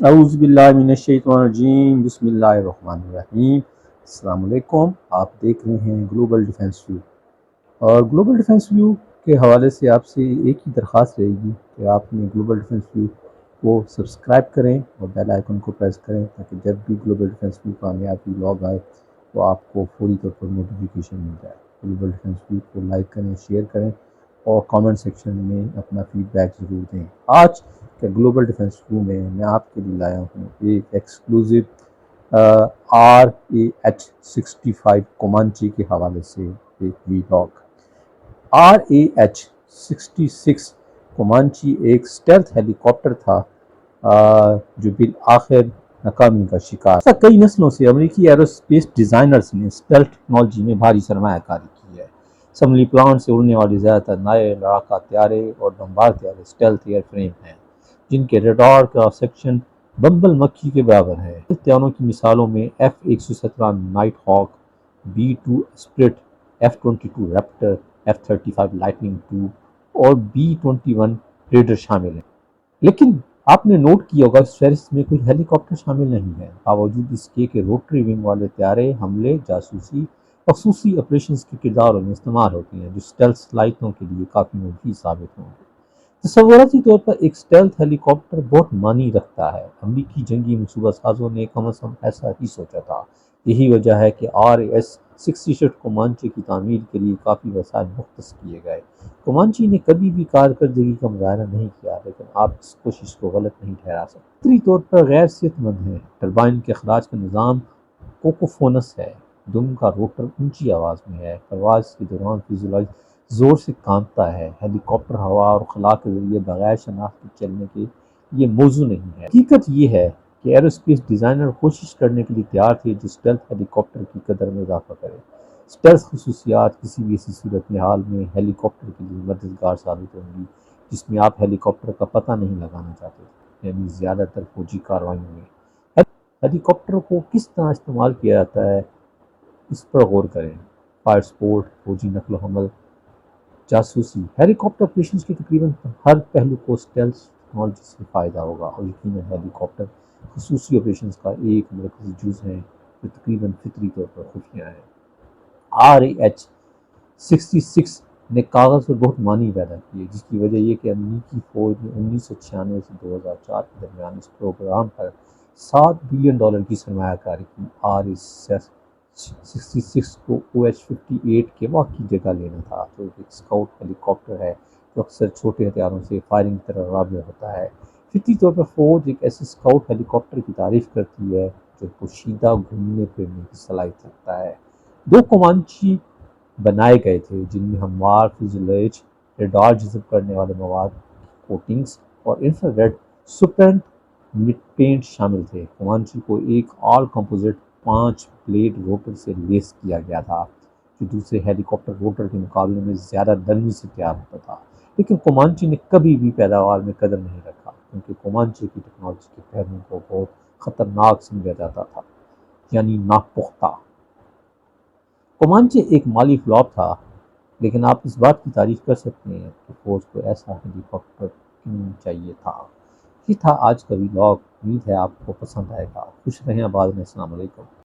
اعوذ باللہ من الشیطان الرجیم بسم اللہ الرحمن الرحیم۔ السلام علیکم، آپ دیکھ رہے ہیں گلوبل ڈیفنس ویو، اور گلوبل ڈیفنس ویو کے حوالے سے آپ سے ایک ہی درخواست رہے گی کہ آپ نے گلوبل ڈیفنس ویو کو سبسکرائب کریں اور بیل آئیکن کو پریس کریں تاکہ جب بھی گلوبل ڈیفنس ویو کا نیا ولاگ آئے تو آپ کو فوری طور پر نوٹیفیکیشن مل جائے۔ گلوبل ڈیفنس ویو کو لائک کریں، شیئر کریں اور کامنٹ سیکشن میں اپنا فیڈ بیک ضرور دیں۔ آج کے گلوبل ڈیفنس ویو میں آپ کے لیے لایا ہوں ایک ایکسکلوزیو RAH-65 کومانچی کے حوالے سے ایک ولاگ۔ RAH-66 کومانچی ایک اسٹیلتھ ہیلی کاپٹر تھا جو بالآخر ناکامی کا شکار۔ کئی نسلوں سے امریکی ایروسپیس ڈیزائنرز نے اسٹیلتھ ٹیکنالوجی میں بھاری سرمایہ کاری کی ہے۔ اسمبلی پلانٹ سے اڑنے والی زیادہ تر نئے لڑاکا طیارے اور بمبار طیارے اسٹیلتھ ایئر فریم ہیں جن کے ریڈار کراس سیکشن بمبل مکھی کے برابر ہے۔ طیاروں کی مثالوں میں F-117 night hawk, B-2 spirit, F-22 raptor, F-35 lightning II اور B-21 ریڈر شامل ہیں۔ لیکن آپ نے نوٹ کیا ہوگا اس فہرست میں کوئی ہیلی کاپٹر شامل نہیں ہے، باوجود اس کے کہ روٹری ونگ والے طیارے حملے، جاسوسی اور خصوصی آپریشنز کے کرداروں میں استعمال ہوتے ہیں جو اسٹیلتھ صلاحیتوں کے لیے کافی مفید ثابت ہوں گے۔ تصوراتی طور پر ایک اسٹیلتھ ہیلی کاپٹر بہت معنی رکھتا ہے۔ امریکی جنگی منصوبہ سازوں نے کم از کم ایسا ہی سوچا تھا۔ یہی وجہ ہے کہ RAH-66 کومانچی کی تعمیر کے لیے کافی وسائل مختص کیے گئے۔ کومانچی نے کبھی بھی کارکردگی کا مظاہرہ نہیں کیا، لیکن آپ اس کوشش کو غلط نہیں ٹھہرا سکتے۔ فطری طور پر غیر صحت مند ہے۔ ٹربائن کے اخراج کا نظام کوکوفونس ہے۔ دم کا روٹر اونچی آواز میں ہے۔ پرواز کے دوران فیوزیلاج زور سے کانپتا ہے۔ ہیلی کاپٹر ہوا اور خلا کے ذریعے بغیر شناخت کے چلنے کے یہ موضوع نہیں ہے۔ حقیقت یہ ہے کہ ایروسپیس ڈیزائنر کوشش کرنے کے لیے تیار تھے جو اسٹیلتھ ہیلی کاپٹر کی قدر میں اضافہ کرے۔ اسٹیلتھ خصوصیات کسی بھی ایسی صورتحال میں ہیلی کاپٹر کے لیے مددگار ثابت ہوں گی جس میں آپ ہیلی کاپٹر کا پتہ نہیں لگانا چاہتے، یعنی زیادہ تر فوجی کارروائیوں میں ہیلی کاپٹر کو کس طرح استعمال کیا جاتا ہے اس پر غور کریں۔ فائر سپورٹ، فوجی نقل و حمل، جاسوسی، ہیلی کاپٹر آپریشنز کے تقریباً ہر پہلو کو اسٹیلتھ ٹیکنالوجی سے فائدہ ہوگا، اور یقیناً ہیلی کاپٹر خصوصی آپریشنز کا ایک مرکزی جز ہے جو تقریباً فطری طور پر خفیہ ہے۔ RAH-66 نے کاغذ پر بہت معنی پیدا کیے، جس کی وجہ یہ کہ امریکی فوج نے 1996 سے 2004 کے درمیان اس پروگرام پر $7 بلین کی سرمایہ کاری کی۔ RAH-66 کو OH-58 کے واقعی جگہ لینا تھا، جو ایک اسکاؤٹ ہیلی کاپٹر ہے جو اکثر چھوٹے ہتھیاروں سے فائرنگ کی طرح رابطہ ہوتا ہے۔ فطری طور پر فوج ایک ایسے اسکاؤٹ ہیلی کاپٹر کی تعریف کرتی ہے جو پوشیدہ گھومنے پھرنے کی صلاحیت رکھتا ہے۔ دو کومانچی بنائے گئے تھے جن میں ہموار فیوزیلیج، ریڈار جذب کرنے والے مواد کوٹنگز اور انفراریڈ سپرنٹ پینٹ شامل تھے۔ کومانچی کو ایک آل کمپوزٹ 5 بلیڈ روٹر سے لیس کیا گیا تھا جو دوسرے ہیلی کاپٹر روٹر کے مقابلے میں زیادہ نرمی سے تیار ہوتا تھا، لیکن کومانچی نے کبھی بھی پیداوار میں قدر نہیں رکھا کیونکہ کومانچی کی ٹیکنالوجی کے پہلوؤں کو بہت خطرناک سمجھا جاتا تھا، یعنی ناپختہ۔ کومانچی ایک مالی فلاپ تھا، لیکن آپ اس بات کی تعریف کر سکتے ہیں کہ فوج کو ایسا ہیلی کاپٹر کیوں چاہیے تھا۔ یہ تھا آج کا ولاگ، امید ہے آپ کو پسند آئے گا۔ خوش رہیں، آباد رہیں، السلام علیکم۔